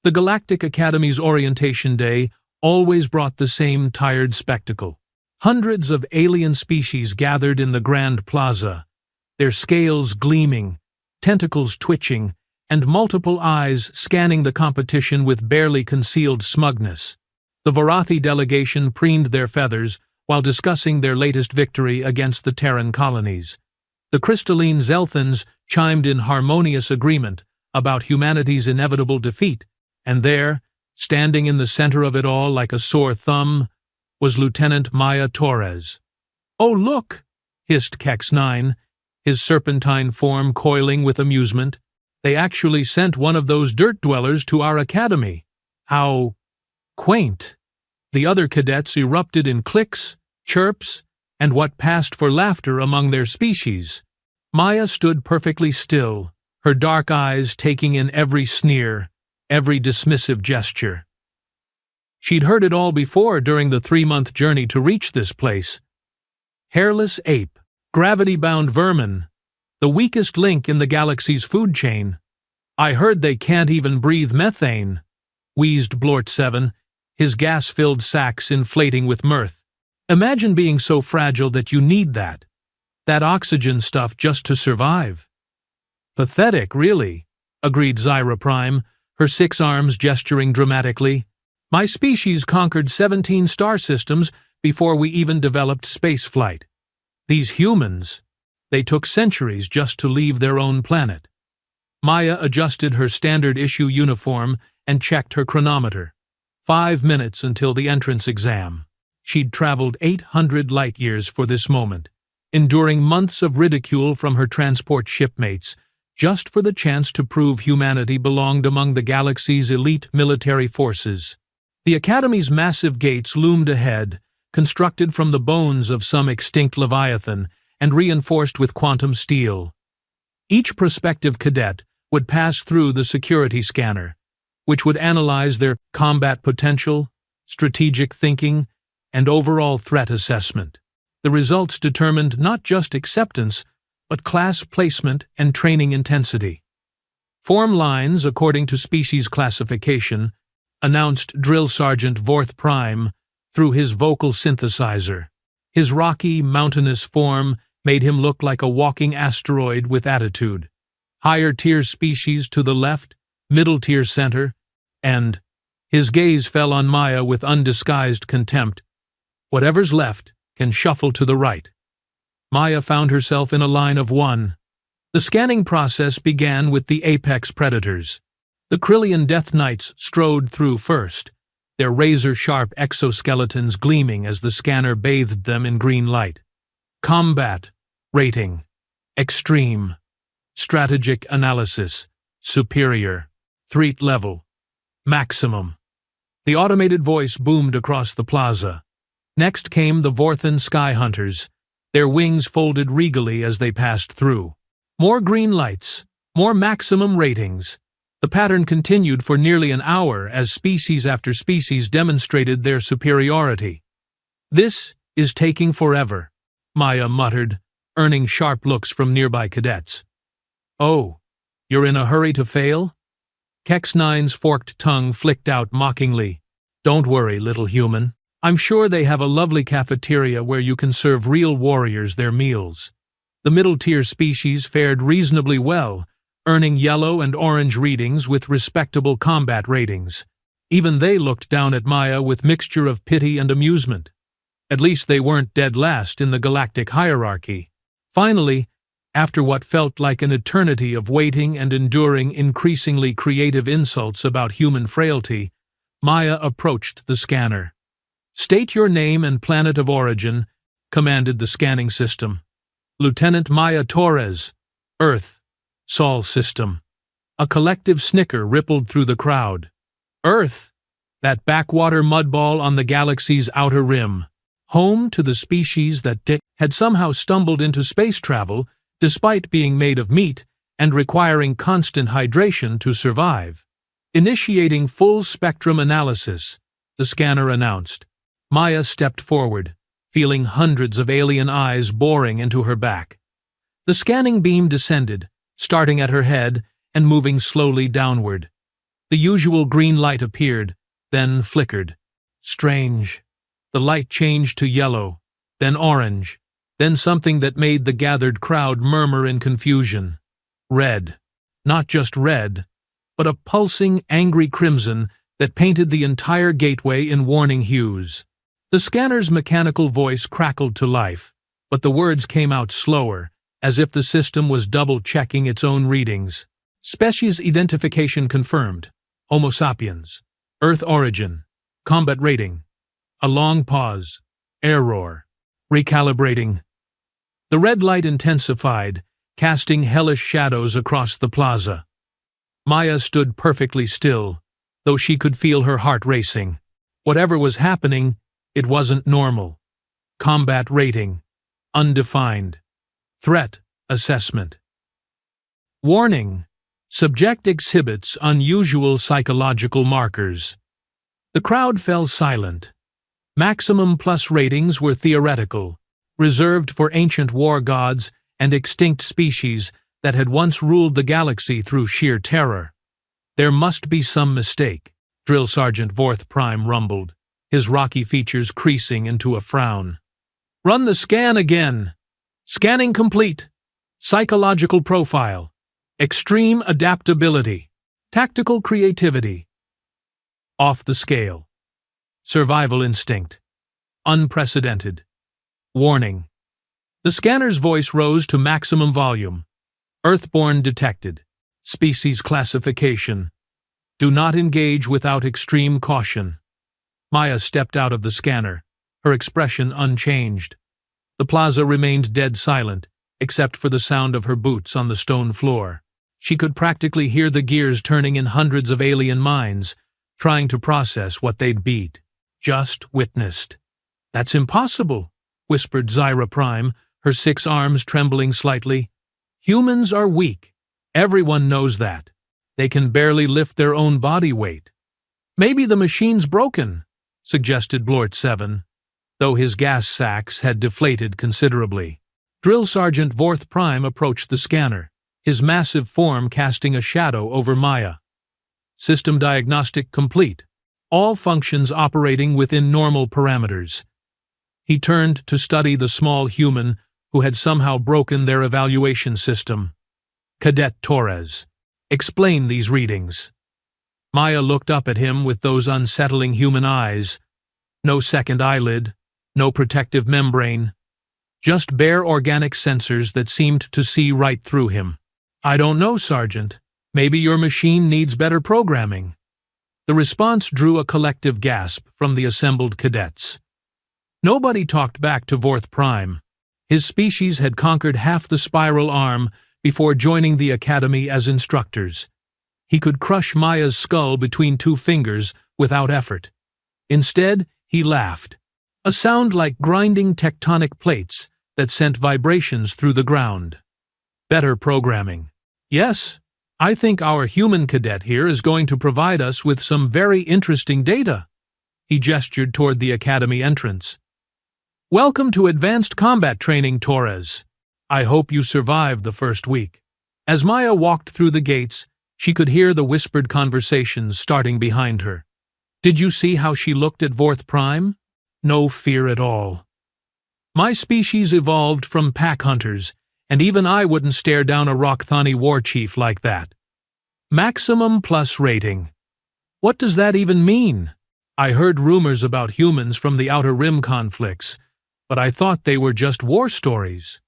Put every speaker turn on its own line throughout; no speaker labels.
The Galactic Academy's orientation day always brought the same tired spectacle. Hundreds of alien species gathered in the Grand Plaza, their scales gleaming, tentacles twitching, and multiple eyes scanning the competition with barely concealed smugness. The Varathi delegation preened their feathers while discussing their latest victory against the Terran colonies. The crystalline Zelthans chimed in harmonious agreement about humanity's inevitable defeat, and there, standing in the center of it all like a sore thumb, was Lieutenant Maya Torres. "Oh, look!" hissed Kex 9, his serpentine form coiling with amusement. "They actually sent one of those dirt dwellers to our academy. How quaint!" The other cadets erupted in clicks, chirps, and what passed for laughter among their species. Maya stood perfectly still, her dark eyes taking in every sneer, every dismissive gesture. She'd heard it all before during the 3-month journey to reach this place. Hairless ape, gravity-bound vermin, the weakest link in the galaxy's food chain. "I heard they can't even breathe methane," wheezed Blort 7, his gas-filled sacs inflating with mirth. "Imagine being so fragile that you need that oxygen stuff just to survive." "Pathetic, really," agreed Zyra Prime, her 6 arms gesturing dramatically. "My species conquered 17 star systems before we even developed spaceflight. These humans, they took centuries just to leave their own planet." Maya adjusted her standard-issue uniform and checked her chronometer. 5 minutes until the entrance exam. She'd traveled 800 light-years for this moment, enduring months of ridicule from her transport shipmates, just for the chance to prove humanity belonged among the galaxy's elite military forces. The Academy's massive gates loomed ahead, constructed from the bones of some extinct leviathan and reinforced with quantum steel. Each prospective cadet would pass through the security scanner, which would analyze their combat potential, strategic thinking, and overall threat assessment. The results determined not just acceptance, but class placement and training intensity. Form lines according to species classification, announced Drill Sergeant Vorth Prime through his vocal synthesizer. His rocky, mountainous form made him look like a walking asteroid with attitude. Higher-tier species to the left, middle-tier center, and his gaze fell on Maya with undisguised contempt. Whatever's left can shuffle to the right. Maya found herself in a line of 1. The scanning process began with the apex predators. The Krillian Death Knights strode through first, their razor-sharp exoskeletons gleaming as the scanner bathed them in green light. Combat, rating, extreme, strategic analysis, superior, threat level, maximum. The automated voice boomed across the plaza. Next came the Vorthan Sky Hunters, their wings folded regally as they passed through. More green lights, more maximum ratings. The pattern continued for nearly an hour as species after species demonstrated their superiority. "This is taking forever," Maya muttered, earning sharp looks from nearby cadets. "Oh, you're in a hurry to fail?" Kex 9's forked tongue flicked out mockingly. "Don't worry, little human. I'm sure they have a lovely cafeteria where you can serve real warriors their meals." The middle-tier species fared reasonably well, earning yellow and orange readings with respectable combat ratings. Even they looked down at Maya with mixture of pity and amusement. At least they weren't dead last in the galactic hierarchy. Finally, after what felt like an eternity of waiting and enduring increasingly creative insults about human frailty, Maya approached the scanner. "State your name and planet of origin," commanded the scanning system. "Lieutenant Maya Torres, Earth, Sol System." A collective snicker rippled through the crowd. Earth, that backwater mudball on the galaxy's outer rim, home to the species that had somehow stumbled into space travel despite being made of meat and requiring constant hydration to survive. "Initiating full-spectrum analysis," the scanner announced. Maya stepped forward, feeling hundreds of alien eyes boring into her back. The scanning beam descended, starting at her head and moving slowly downward. The usual green light appeared, then flickered. Strange. The light changed to yellow, then orange, then something that made the gathered crowd murmur in confusion. Red. Not just red, but a pulsing, angry crimson that painted the entire gateway in warning hues. The scanner's mechanical voice crackled to life, but the words came out slower, as if the system was double-checking its own readings. Species identification confirmed. Homo sapiens. Earth origin. Combat rating. A long pause. Error. Recalibrating. The red light intensified, casting hellish shadows across the plaza. Maya stood perfectly still, though she could feel her heart racing. Whatever was happening, it wasn't normal. Combat rating. Undefined. Threat assessment. Warning. Subject exhibits unusual psychological markers. The crowd fell silent. Maximum plus ratings were theoretical, reserved for ancient war gods and extinct species that had once ruled the galaxy through sheer terror. There must be some mistake, Drill Sergeant Vorth Prime rumbled, his rocky features creasing into a frown. Run the scan again. Scanning complete. Psychological profile. Extreme adaptability. Tactical creativity. Off the scale. Survival instinct. Unprecedented. Warning. The scanner's voice rose to maximum volume. Earthborn detected. Species classification. Do not engage without extreme caution. Maya stepped out of the scanner, her expression unchanged. The plaza remained dead silent, except for the sound of her boots on the stone floor. She could practically hear the gears turning in hundreds of alien minds, trying to process what they'd beat. Just witnessed. That's impossible, whispered Zyra Prime, her 6 arms trembling slightly. Humans are weak. Everyone knows that. They can barely lift their own body weight. Maybe the machine's broken, suggested Blort 7, though his gas sacks had deflated considerably. Drill Sergeant Vorth Prime approached the scanner, his massive form casting a shadow over Maya. System diagnostic complete. All functions operating within normal parameters. He turned to study the small human who had somehow broken their evaluation system. Cadet Torres. Explain these readings. Maya looked up at him with those unsettling human eyes. No second eyelid, no protective membrane. Just bare organic sensors that seemed to see right through him. I don't know, Sergeant. Maybe your machine needs better programming. The response drew a collective gasp from the assembled cadets. Nobody talked back to Vorth Prime. His species had conquered half the spiral arm before joining the academy as instructors. He could crush Maya's skull between 2 fingers without effort. Instead, he laughed. A sound like grinding tectonic plates that sent vibrations through the ground. Better programming. Yes, I think our human cadet here is going to provide us with some very interesting data. He gestured toward the academy entrance. Welcome to advanced combat training, Torres. I hope you survived the first week. As Maya walked through the gates, she could hear the whispered conversations starting behind her. Did you see how she looked at Vorth Prime? No fear at all. My species evolved from pack hunters, and even I wouldn't stare down a Rockthani war chief like that. Maximum plus rating. What does that even mean? I heard rumors about humans from the Outer Rim conflicts, but I thought they were just war stories.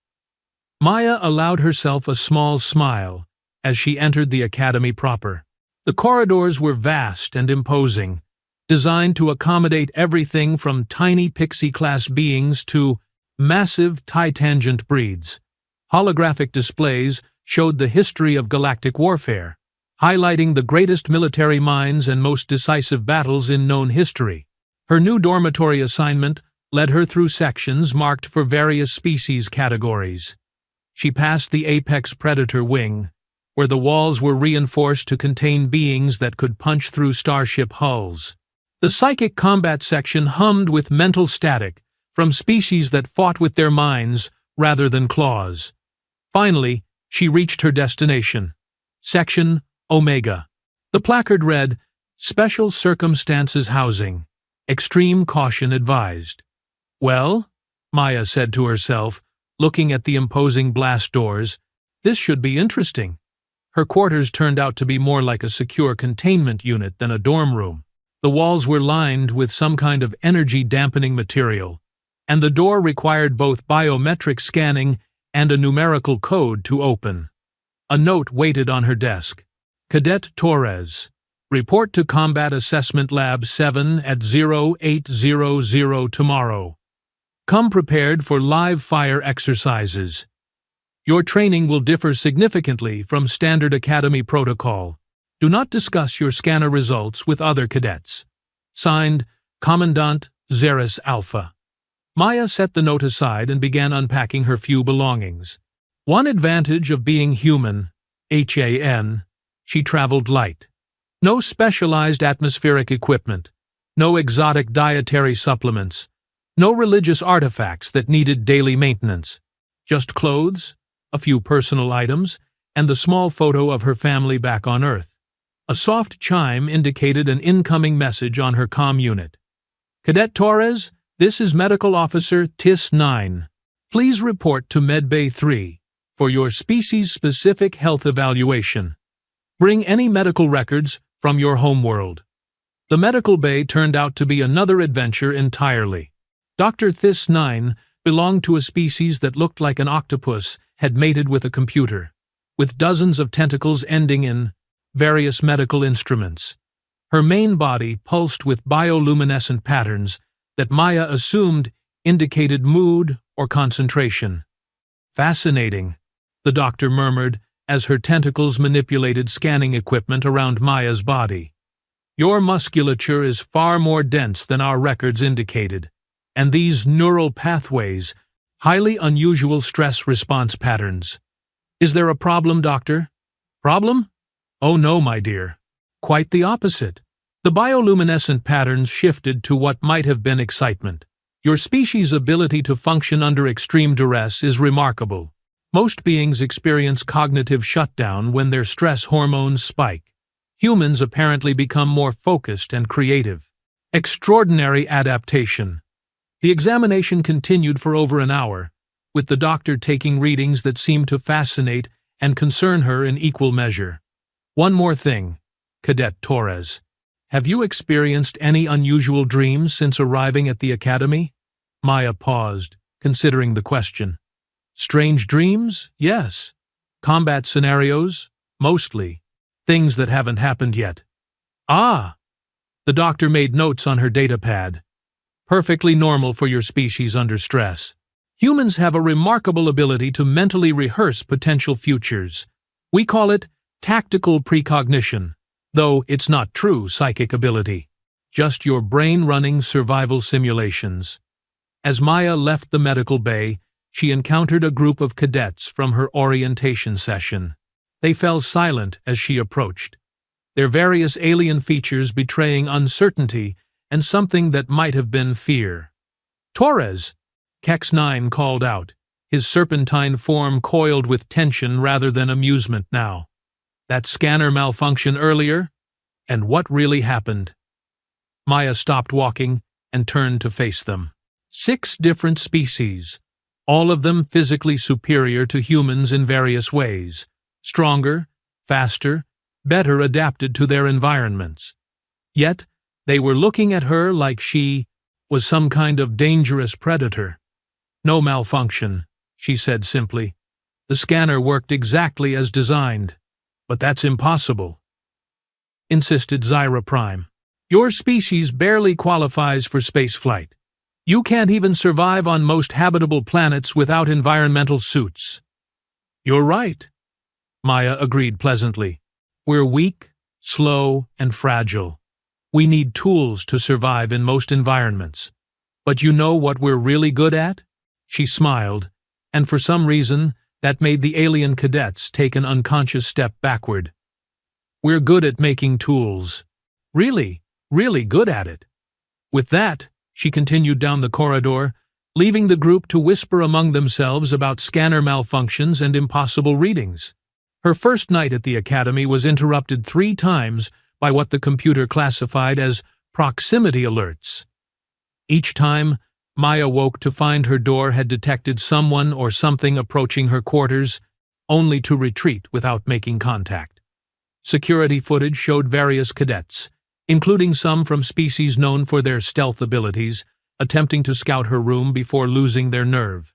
Maya allowed herself a small smile as she entered the academy proper. The corridors were vast and imposing, designed to accommodate everything from tiny pixie-class beings to massive titangent breeds. Holographic displays showed the history of galactic warfare, highlighting the greatest military minds and most decisive battles in known history. Her new dormitory assignment led her through sections marked for various species categories. She passed the apex predator wing, where the walls were reinforced to contain beings that could punch through starship hulls. The psychic combat section hummed with mental static from species that fought with their minds rather than claws. Finally, she reached her destination. Section Omega. The placard read, Special circumstances housing. Extreme caution advised. Well, Maya said to herself, looking at the imposing blast doors, this should be interesting. Her quarters turned out to be more like a secure containment unit than a dorm room. The walls were lined with some kind of energy-dampening material, and the door required both biometric scanning and a numerical code to open. A note waited on her desk. Cadet Torres. Report to Combat Assessment Lab 7 at 0800 tomorrow. Come prepared for live fire exercises. Your training will differ significantly from standard academy protocol. Do not discuss your scanner results with other cadets. Signed, Commandant Xeris Alpha. Maya set the note aside and began unpacking her few belongings. One advantage of being human, HAN, she traveled light. No specialized atmospheric equipment, no exotic dietary supplements, no religious artifacts that needed daily maintenance. Just clothes, a few personal items, and the small photo of her family back on Earth. A soft chime indicated an incoming message on her comm unit. Cadet Torres, this is Medical Officer TIS-9. Please report to Medbay 3 for your species-specific health evaluation. Bring any medical records from your homeworld. The medical bay turned out to be another adventure entirely. Dr. TIS-9 belonged to a species that looked like an octopus had mated with a computer, with dozens of tentacles ending in various medical instruments. Her main body pulsed with bioluminescent patterns that Maya assumed indicated mood or concentration. Fascinating, the doctor murmured as her tentacles manipulated scanning equipment around Maya's body. Your musculature is far more dense than our records indicated, and these neural pathways, highly unusual stress response patterns. Is there a problem, doctor? Problem? Oh no, my dear. Quite the opposite. The bioluminescent patterns shifted to what might have been excitement. Your species' ability to function under extreme duress is remarkable. Most beings experience cognitive shutdown when their stress hormones spike. Humans apparently become more focused and creative. Extraordinary adaptation. The examination continued for over an hour, with the doctor taking readings that seemed to fascinate and concern her in equal measure. One more thing, Cadet Torres. Have you experienced any unusual dreams since arriving at the academy? Maya paused, considering the question. Strange dreams? Yes. Combat scenarios? Mostly. Things that haven't happened yet. Ah! The doctor made notes on her datapad. Perfectly normal for your species under stress. Humans have a remarkable ability to mentally rehearse potential futures. We call it tactical precognition, though it's not true psychic ability. Just your brain-running survival simulations. As Maya left the medical bay, she encountered a group of cadets from her orientation session. They fell silent as she approached, their various alien features betraying uncertainty and something that might have been fear. Torres! Kex-9 called out, his serpentine form coiled with tension rather than amusement now. That scanner malfunction earlier? And what really happened? Maya stopped walking and turned to face them. 6 different species, all of them physically superior to humans in various ways, stronger, faster, better adapted to their environments. Yet, they were looking at her like she was some kind of dangerous predator. No malfunction, she said simply. The scanner worked exactly as designed. But that's impossible, insisted Zyra Prime. Your species barely qualifies for spaceflight. You can't even survive on most habitable planets without environmental suits. You're right, Maya agreed pleasantly. We're weak, slow, and fragile. We need tools to survive in most environments. But you know what we're really good at? She smiled, and for some reason, that made the alien cadets take an unconscious step backward. We're good at making tools. Really, really good at it. With that, she continued down the corridor, leaving the group to whisper among themselves about scanner malfunctions and impossible readings. Her first night at the academy was interrupted 3 times by what the computer classified as proximity alerts. Each time, Maya woke to find her door had detected someone or something approaching her quarters, only to retreat without making contact. Security footage showed various cadets, including some from species known for their stealth abilities, attempting to scout her room before losing their nerve.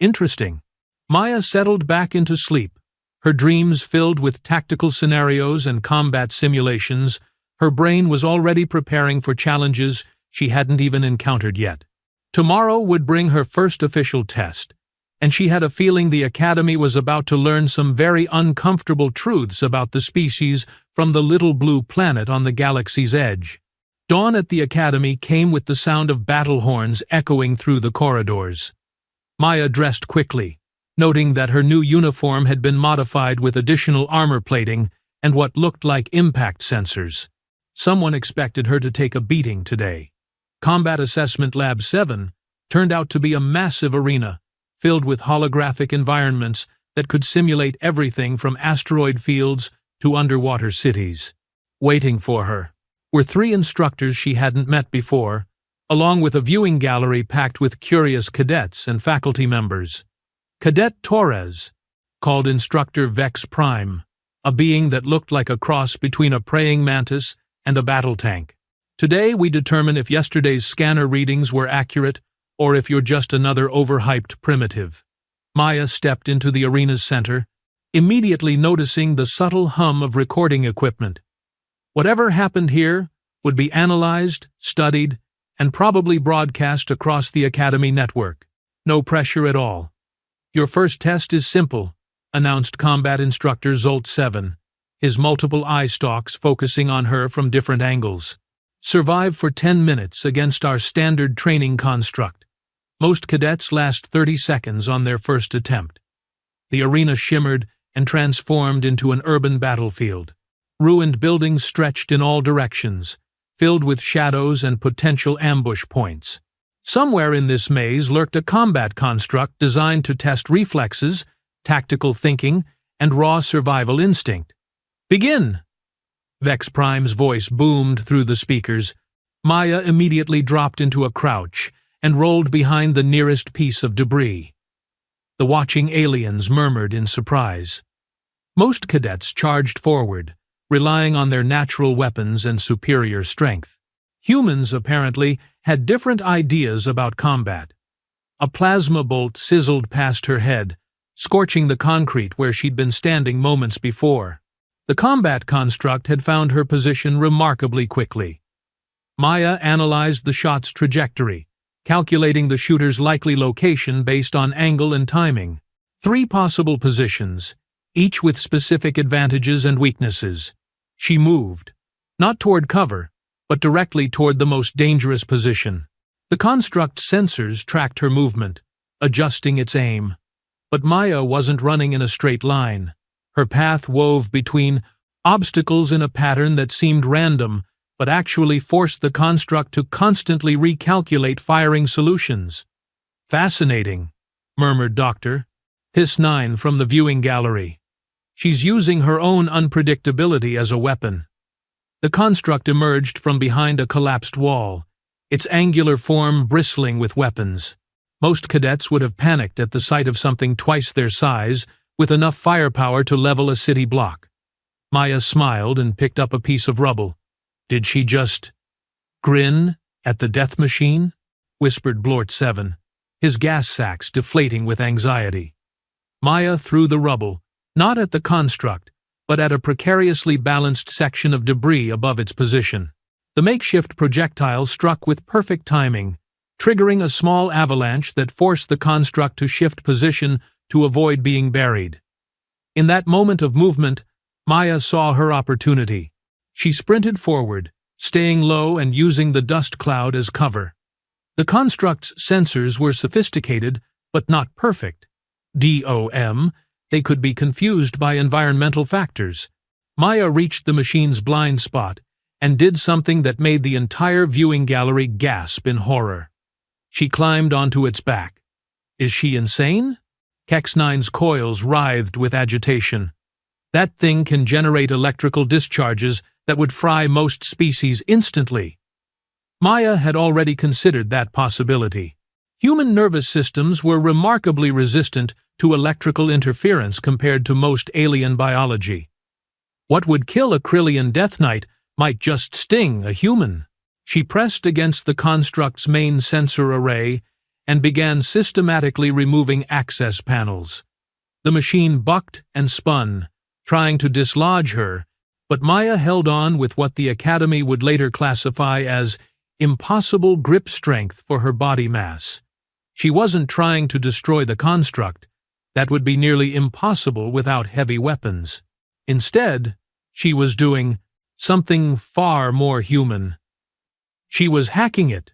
Interesting. Maya settled back into sleep, her dreams filled with tactical scenarios and combat simulations. Her brain was already preparing for challenges she hadn't even encountered yet. Tomorrow would bring her first official test, and she had a feeling the Academy was about to learn some very uncomfortable truths about the species from the little blue planet on the galaxy's edge. Dawn at the Academy came with the sound of battle horns echoing through the corridors. Maya dressed quickly, noting that her new uniform had been modified with additional armor plating and what looked like impact sensors. Someone expected her to take a beating today. Combat Assessment Lab 7 turned out to be a massive arena, filled with holographic environments that could simulate everything from asteroid fields to underwater cities. Waiting for her were 3 instructors she hadn't met before, along with a viewing gallery packed with curious cadets and faculty members. Cadet Torres, called Instructor Vex Prime, a being that looked like a cross between a praying mantis and a battle tank. Today we determine if yesterday's scanner readings were accurate or if you're just another overhyped primitive. Maya stepped into the arena's center, immediately noticing the subtle hum of recording equipment. Whatever happened here would be analyzed, studied, and probably broadcast across the Academy network. No pressure at all. Your first test is simple, announced Combat Instructor Zolt 7, his multiple eye stalks focusing on her from different angles. Survive for 10 minutes against our standard training construct. Most cadets last 30 seconds on their first attempt. The arena shimmered and transformed into an urban battlefield. Ruined buildings stretched in all directions, filled with shadows and potential ambush points. Somewhere in this maze lurked a combat construct designed to test reflexes, tactical thinking, and raw survival instinct. Begin! Vex Prime's voice boomed through the speakers. Maya immediately dropped into a crouch and rolled behind the nearest piece of debris. The watching aliens murmured in surprise. Most cadets charged forward, relying on their natural weapons and superior strength. Humans, apparently, had different ideas about combat. A plasma bolt sizzled past her head, scorching the concrete where she'd been standing moments before. The combat construct had found her position remarkably quickly. Maya analyzed the shot's trajectory, calculating the shooter's likely location based on angle and timing. 3 possible positions, each with specific advantages and weaknesses. She moved, not toward cover, but directly toward the most dangerous position. The construct's sensors tracked her movement, adjusting its aim. But Maya wasn't running in a straight line. Her path wove between obstacles in a pattern that seemed random, but actually forced the construct to constantly recalculate firing solutions. Fascinating, murmured Dr. Tis9 from the viewing gallery. She's using her own unpredictability as a weapon. The construct emerged from behind a collapsed wall, its angular form bristling with weapons. Most cadets would have panicked at the sight of something twice their size, with enough firepower to level a city block. Maya smiled and picked up a piece of rubble. Did she just grin at the death machine? Whispered Blort 7, his gas sacks deflating with anxiety. Maya threw the rubble, not at the construct, but at a precariously balanced section of debris above its position. The makeshift projectile struck with perfect timing, triggering a small avalanche that forced the construct to shift position to avoid being buried. In that moment of movement, Maya saw her opportunity. She sprinted forward, staying low and using the dust cloud as cover. The construct's sensors were sophisticated, but not perfect. DOM, they could be confused by environmental factors. Maya reached the machine's blind spot and did something that made the entire viewing gallery gasp in horror. She climbed onto its back. Is she insane? Kex-9's coils writhed with agitation. That thing can generate electrical discharges that would fry most species instantly. Maya had already considered that possibility. Human nervous systems were remarkably resistant to electrical interference compared to most alien biology. What would kill a Krillian Death Knight might just sting a human. She pressed against the construct's main sensor array and began systematically removing access panels. The machine bucked and spun, trying to dislodge her, but Maya held on with what the Academy would later classify as impossible grip strength for her body mass. She wasn't trying to destroy the construct. That would be nearly impossible without heavy weapons. Instead, she was doing something far more human. She was hacking it.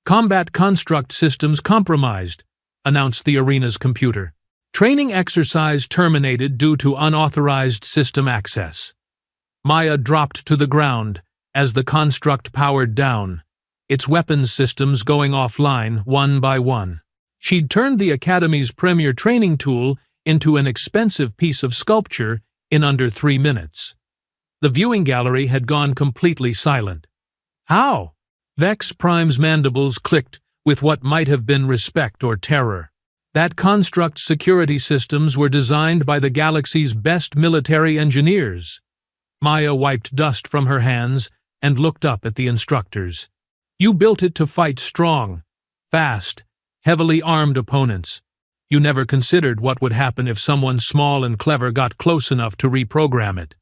Combat construct systems compromised, announced the arena's computer. Training exercise terminated due to unauthorized system access. Maya dropped to the ground as the construct powered down, its weapons systems going offline one by one. She'd turned the Academy's premier training tool into an expensive piece of sculpture in under 3 minutes. The viewing gallery had gone completely silent. How? Vex Prime's mandibles clicked with what might have been respect or terror. That construct's security systems were designed by the galaxy's best military engineers. Maya wiped dust from her hands and looked up at the instructors. You built it to fight strong, fast, heavily armed opponents. You never considered what would happen if someone small and clever got close enough to reprogram it.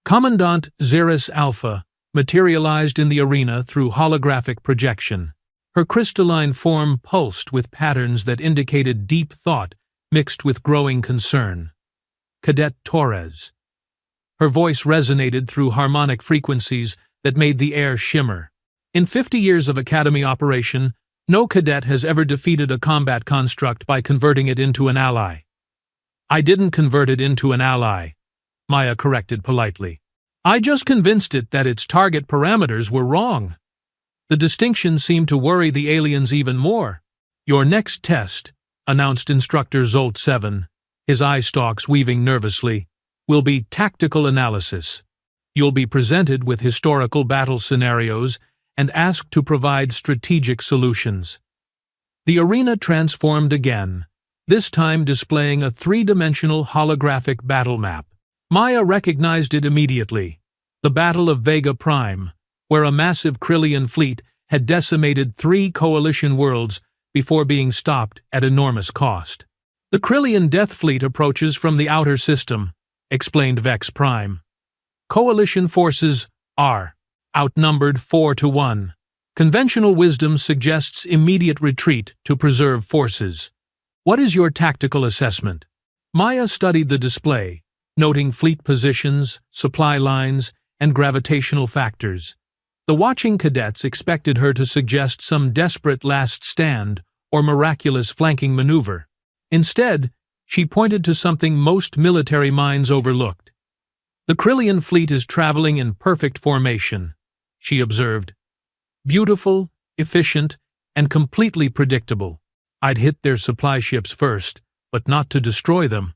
Commandant Xeris Alpha materialized in the arena through holographic projection. Her crystalline form pulsed with patterns that indicated deep thought mixed with growing concern. Cadet Torres. Her voice resonated through harmonic frequencies that made the air shimmer. In 50 years of Academy operation, no cadet has ever defeated a combat construct by converting it into an ally. I didn't convert it into an ally, Maya corrected politely. I just convinced it that its target parameters were wrong. The distinction seemed to worry the aliens even more. Your next test, announced Instructor Zolt 7, his eye stalks weaving nervously, will be tactical analysis. You'll be presented with historical battle scenarios and asked to provide strategic solutions. The arena transformed again, this time displaying a 3-dimensional holographic battle map. Maya recognized it immediately, the Battle of Vega Prime, where a massive Krillian fleet had decimated 3 coalition worlds before being stopped at enormous cost. The Krillian Death Fleet approaches from the outer system, explained Vex Prime. Coalition forces are outnumbered 4-1. Conventional wisdom suggests immediate retreat to preserve forces. What is your tactical assessment? Maya studied the display, noting fleet positions, supply lines, and gravitational factors. The watching cadets expected her to suggest some desperate last stand or miraculous flanking maneuver. Instead, she pointed to something most military minds overlooked. The Krillian fleet is traveling in perfect formation, she observed. Beautiful, efficient, and completely predictable. I'd hit their supply ships first, but not to destroy them.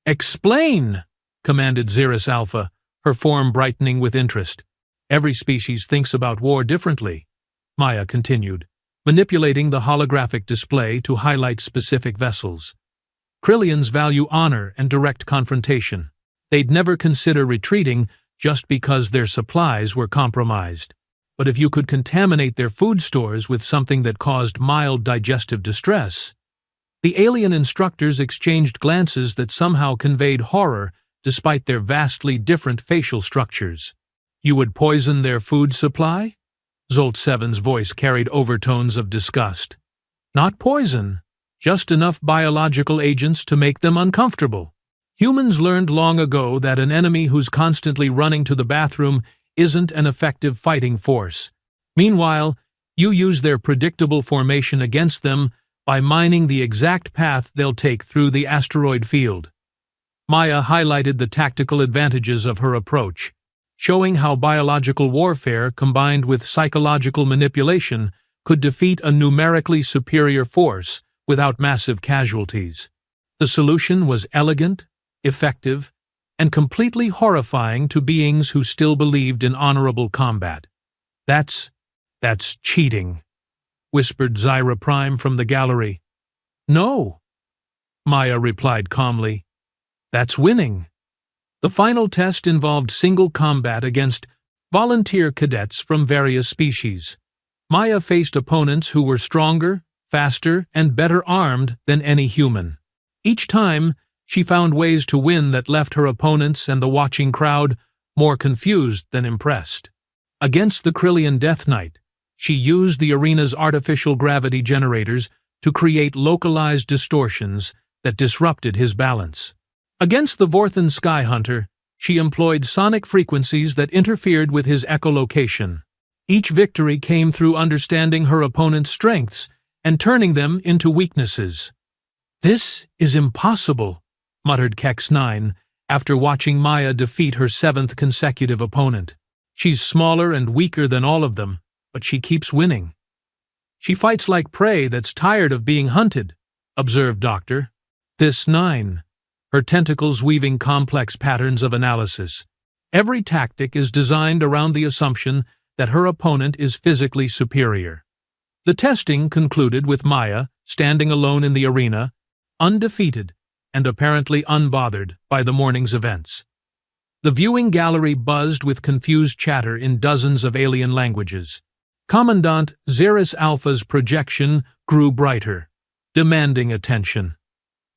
Explain, commanded Xeris Alpha, her form brightening with interest. Every species thinks about war differently, Maya continued, manipulating the holographic display to highlight specific vessels. Krillians value honor and direct confrontation. They'd never consider retreating just because their supplies were compromised. But if you could contaminate their food stores with something that caused mild digestive distress. The alien instructors exchanged glances that somehow conveyed horror despite their vastly different facial structures. You would poison their food supply? Zolt 7's voice carried overtones of disgust. Not poison, just enough biological agents to make them uncomfortable. Humans learned long ago that an enemy who's constantly running to the bathroom isn't an effective fighting force. Meanwhile, you use their predictable formation against them by mining the exact path they'll take through the asteroid field. Maya highlighted the tactical advantages of her approach, showing how biological warfare combined with psychological manipulation could defeat a numerically superior force without massive casualties. The solution was elegant, effective, and completely horrifying to beings who still believed in honorable combat. That's cheating," whispered Zyra Prime from the gallery. "No," Maya replied calmly. "That's winning." The final test involved single combat against volunteer cadets from various species. Maya faced opponents who were stronger, faster, and better armed than any human. Each time, she found ways to win that left her opponents and the watching crowd more confused than impressed. Against the Krillian Death Knight, she used the arena's artificial gravity generators to create localized distortions that disrupted his balance. Against the Vorthan Sky Hunter, she employed sonic frequencies that interfered with his echolocation. Each victory came through understanding her opponent's strengths and turning them into weaknesses. "This is impossible," muttered Kex-9 after watching Maya defeat her 7th consecutive opponent. "She's smaller and weaker than all of them, but she keeps winning." "She fights like prey that's tired of being hunted," observed Dr. This 9, her tentacles weaving complex patterns of analysis. Every tactic is designed around the assumption that her opponent is physically superior. The testing concluded with Maya standing alone in the arena, undefeated and apparently unbothered by the morning's events. The viewing gallery buzzed with confused chatter in dozens of alien languages. Commandant Xeris Alpha's projection grew brighter, demanding attention.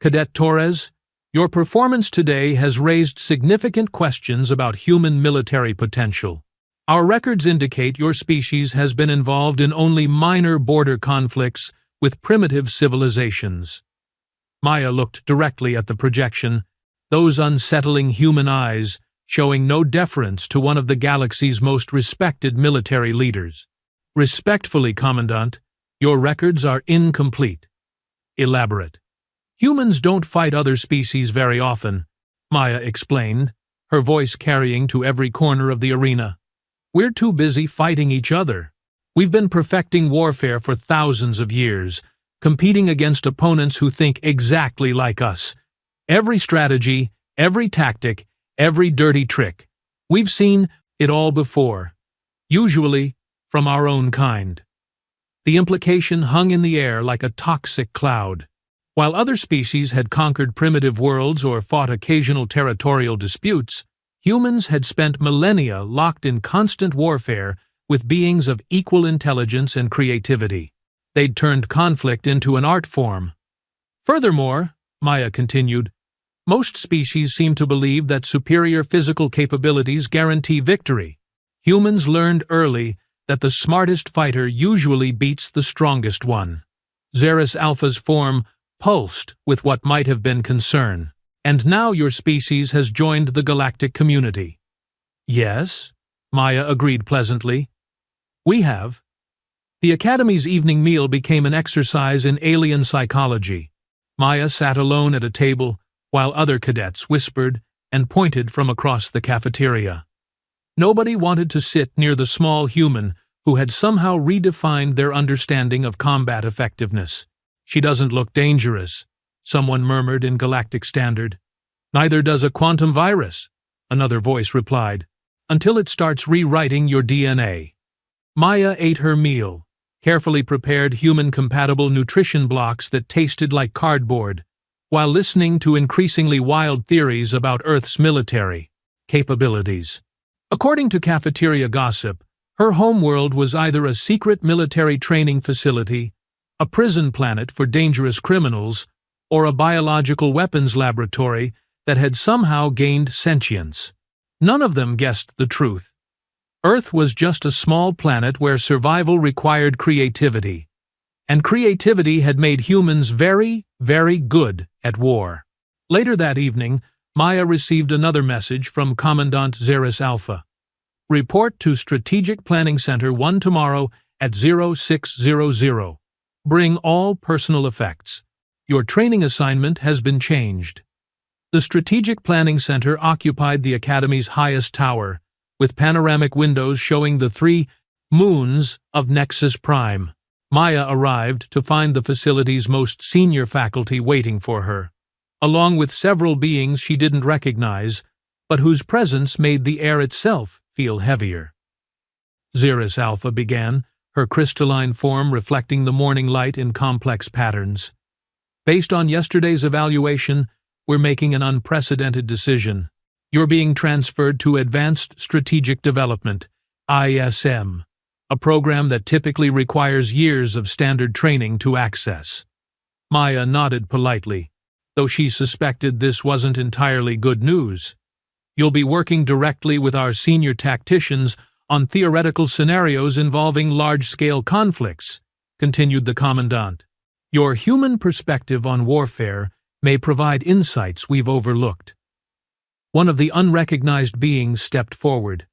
"Cadet Torres, your performance today has raised significant questions about human military potential. Our records indicate your species has been involved in only minor border conflicts with primitive civilizations." Maya looked directly at the projection, those unsettling human eyes showing no deference to one of the galaxy's most respected military leaders. "Respectfully, Commandant, your records are incomplete." "Elaborate." "Humans don't fight other species very often," Maya explained, her voice carrying to every corner of the arena. "We're too busy fighting each other. We've been perfecting warfare for thousands of years, competing against opponents who think exactly like us. Every strategy, every tactic, every dirty trick. We've seen it all before, usually from our own kind." The implication hung in the air like a toxic cloud. While other species had conquered primitive worlds or fought occasional territorial disputes, humans had spent millennia locked in constant warfare with beings of equal intelligence and creativity. They'd turned conflict into an art form. "Furthermore," Maya continued, "most species seem to believe that superior physical capabilities guarantee victory. Humans learned early that the smartest fighter usually beats the strongest one." Xeris Alpha's form pulsed with what might have been concern. "And now your species has joined the galactic community." "Yes," Maya agreed pleasantly. "We have." The Academy's evening meal became an exercise in alien psychology. Maya sat alone at a table, while other cadets whispered and pointed from across the cafeteria. Nobody wanted to sit near the small human who had somehow redefined their understanding of combat effectiveness. "She doesn't look dangerous," someone murmured in Galactic Standard. "Neither does a quantum virus," another voice replied, "until it starts rewriting your DNA." Maya ate her meal, carefully prepared human-compatible nutrition blocks that tasted like cardboard, while listening to increasingly wild theories about Earth's military capabilities. According to cafeteria gossip, her homeworld was either a secret military training facility, a prison planet for dangerous criminals, or a biological weapons laboratory that had somehow gained sentience. None of them guessed the truth. Earth was just a small planet where survival required creativity, and creativity had made humans very, very good at war. Later that evening, Maya received another message from Commandant Xeris Alpha. "Report to Strategic Planning Center 1 tomorrow at 0600. Bring all personal effects. Your training assignment has been changed." The Strategic Planning Center occupied the Academy's highest tower, with panoramic windows showing the 3 moons of Nexus Prime. Maya arrived to find the facility's most senior faculty waiting for her. Along with several beings she didn't recognize, but whose presence made the air itself feel heavier. Xeris Alpha began, her crystalline form reflecting the morning light in complex patterns. Based on yesterday's evaluation, we're making an unprecedented decision. You're being transferred to Advanced Strategic Development, ISM, a program that typically requires years of standard training to access. Maya nodded politely, though she suspected this wasn't entirely good news. You'll be working directly with our senior tacticians on theoretical scenarios involving large-scale conflicts, continued the Commandant. Your human perspective on warfare may provide insights we've overlooked. One of the unrecognized beings stepped forward,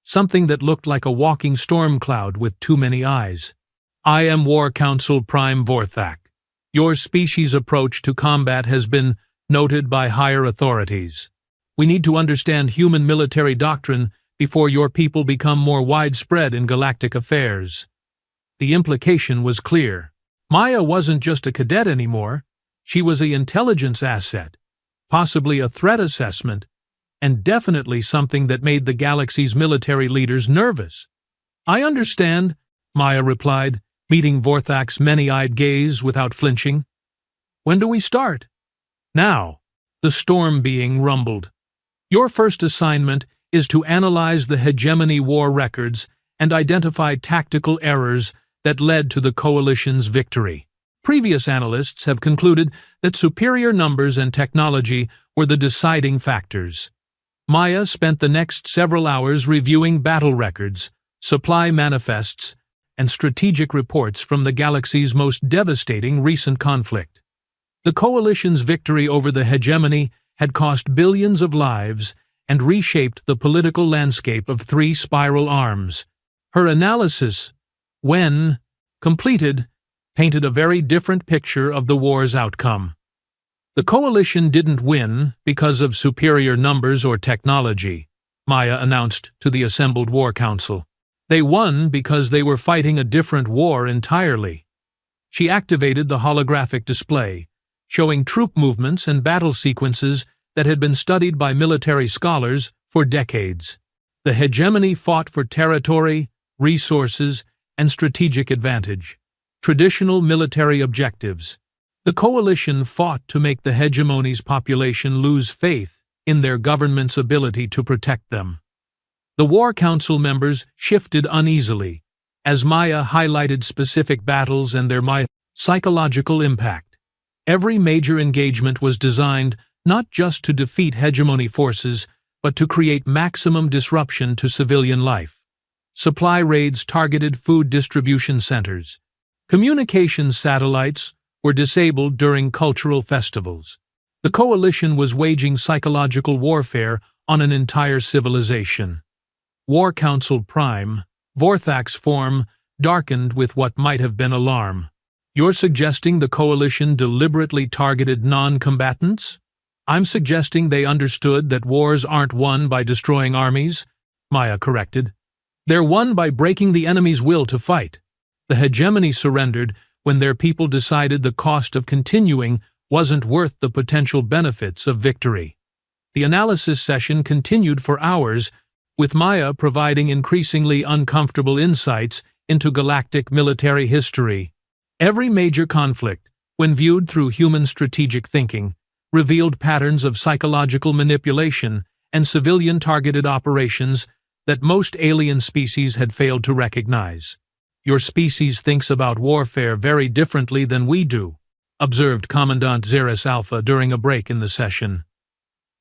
something that looked like a walking storm cloud with too many eyes. I am War Council Prime Vorthak. Your species' approach to combat has been noted by higher authorities. We need to understand human military doctrine before your people become more widespread in galactic affairs. The implication was clear. Maya wasn't just a cadet anymore. She was an intelligence asset, possibly a threat assessment, and definitely something that made the galaxy's military leaders nervous. I understand, Maya replied, meeting Vorthak's many-eyed gaze without flinching. When do we start? Now, the storm being rumbled. Your first assignment is to analyze the hegemony war records and identify tactical errors that led to the coalition's victory. Previous analysts have concluded that superior numbers and technology were the deciding factors. Maya spent the next several hours reviewing battle records, supply manifests, and strategic reports from the galaxy's most devastating recent conflict. The coalition's victory over the hegemony had cost billions of lives and reshaped the political landscape of three spiral arms. Her analysis, when completed, painted a very different picture of the war's outcome. The coalition didn't win because of superior numbers or technology, Maya announced to the assembled War Council. They won because they were fighting a different war entirely. She activated the holographic display, showing troop movements and battle sequences that had been studied by military scholars for decades. The hegemony fought for territory, resources, and strategic advantage, traditional military objectives. The coalition fought to make the hegemony's population lose faith in their government's ability to protect them. The War Council members shifted uneasily as Maya highlighted specific battles and their psychological impact. Every major engagement was designed not just to defeat hegemony forces, but to create maximum disruption to civilian life. Supply raids targeted food distribution centers. Communications satellites were disabled during cultural festivals. The coalition was waging psychological warfare on an entire civilization. War Council Prime, Vorthak's form, darkened with what might have been alarm. You're suggesting the coalition deliberately targeted non-combatants? I'm suggesting they understood that wars aren't won by destroying armies, Maya corrected. They're won by breaking the enemy's will to fight. The hegemony surrendered when their people decided the cost of continuing wasn't worth the potential benefits of victory. The analysis session continued for hours, with Maya providing increasingly uncomfortable insights into galactic military history. Every major conflict, when viewed through human strategic thinking, revealed patterns of psychological manipulation and civilian-targeted operations that most alien species had failed to recognize. Your species thinks about warfare very differently than we do, observed Commandant Xeris Alpha during a break in the session.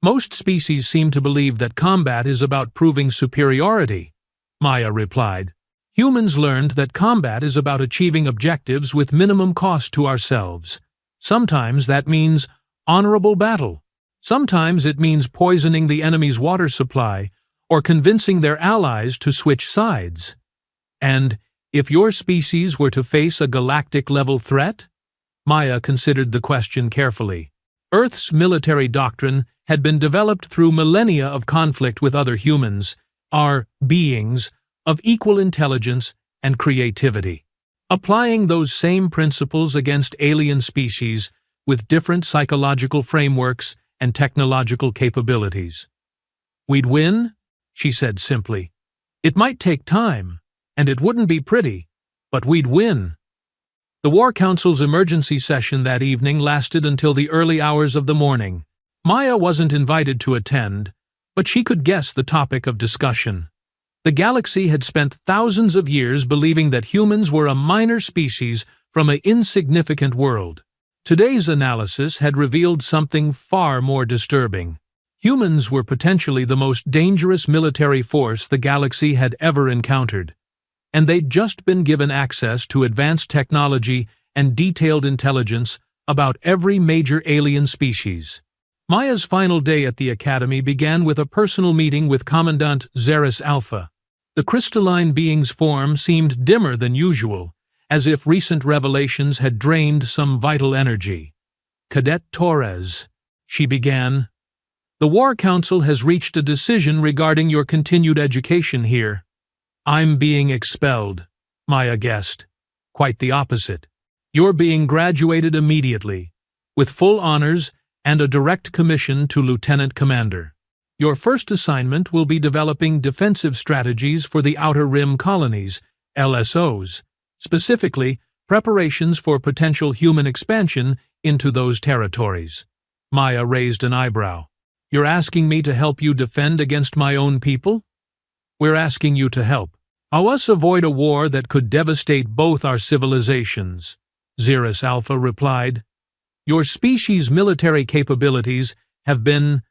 Most species seem to believe that combat is about proving superiority, Maya replied. Humans learned that combat is about achieving objectives with minimum cost to ourselves. Sometimes that means honorable battle. Sometimes it means poisoning the enemy's water supply or convincing their allies to switch sides. And if your species were to face a galactic-level threat? Maya considered the question carefully. Earth's military doctrine had been developed through millennia of conflict with other humans, our beings, of equal intelligence and creativity. Applying those same principles against alien species with different psychological frameworks and technological capabilities. "We'd win," she said simply. "It might take time, and it wouldn't be pretty, but we'd win." The War Council's emergency session that evening lasted until the early hours of the morning. Maya wasn't invited to attend, but she could guess the topic of discussion. The galaxy had spent thousands of years believing that humans were a minor species from an insignificant world. Today's analysis had revealed something far more disturbing. Humans were potentially the most dangerous military force the galaxy had ever encountered, and they'd just been given access to advanced technology and detailed intelligence about every major alien species. Maya's final day at the Academy began with a personal meeting with Commandant Xeris Alpha. The crystalline being's form seemed dimmer than usual, as if recent revelations had drained some vital energy. "Cadet Torres," she began, "the War Council has reached a decision regarding your continued education here." "I'm being expelled," Maya guessed. "Quite the opposite. You're being graduated immediately, with full honors and a direct commission to Lieutenant Commander. Your first assignment will be developing defensive strategies for the Outer Rim colonies, LSOs, specifically preparations for potential human expansion into those territories." Maya raised an eyebrow. "You're asking me to help you defend against my own people?" "We're asking you to help us avoid a war that could devastate both our civilizations," Xeris Alpha replied. "Your species' military capabilities have been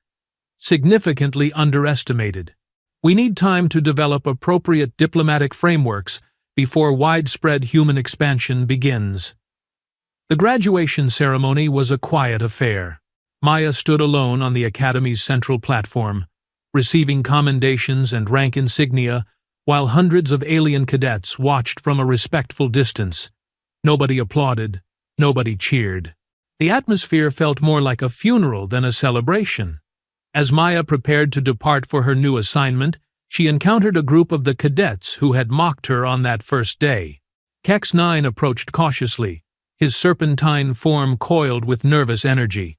significantly underestimated. We need time to develop appropriate diplomatic frameworks before widespread human expansion begins." The graduation ceremony was a quiet affair. Maya stood alone on the Academy's central platform, receiving commendations and rank insignia, while hundreds of alien cadets watched from a respectful distance. Nobody applauded, nobody cheered. The atmosphere felt more like a funeral than a celebration. As Maya prepared to depart for her new assignment, she encountered a group of the cadets who had mocked her on that first day. Kex 9 approached cautiously, his serpentine form coiled with nervous energy.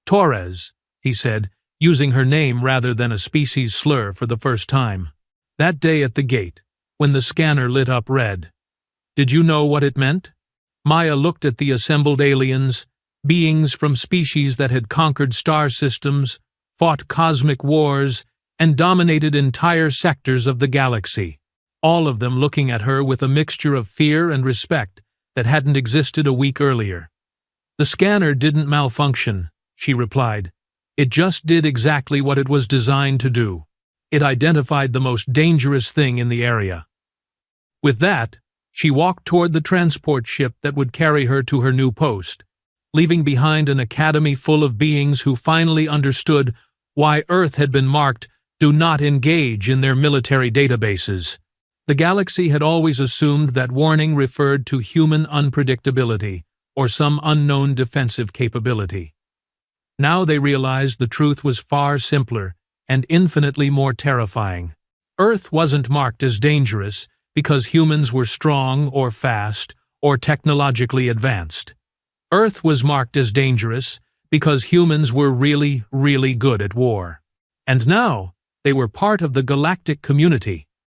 "Torres," he said, using her name rather than a species slur for the first time. "That day at the gate, when the scanner lit up red. Did you know what it meant?" Maya looked at the assembled aliens, beings from species that had conquered star systems, fought cosmic wars, and dominated entire sectors of the galaxy, all of them looking at her with a mixture of fear and respect that hadn't existed a week earlier. "The scanner didn't malfunction," she replied. "It just did exactly what it was designed to do. It identified the most dangerous thing in the area." With that, she walked toward the transport ship that would carry her to her new post, leaving behind an academy full of beings who finally understood why Earth had been marked "Do not engage" in their military databases. The galaxy had always assumed that warning referred to human unpredictability or some unknown defensive capability. Now they realized the truth was far simpler and infinitely more terrifying. Earth wasn't marked as dangerous because humans were strong or fast or technologically advanced. Earth was marked as dangerous because humans were really, really good at war. And now, they were part of the galactic community.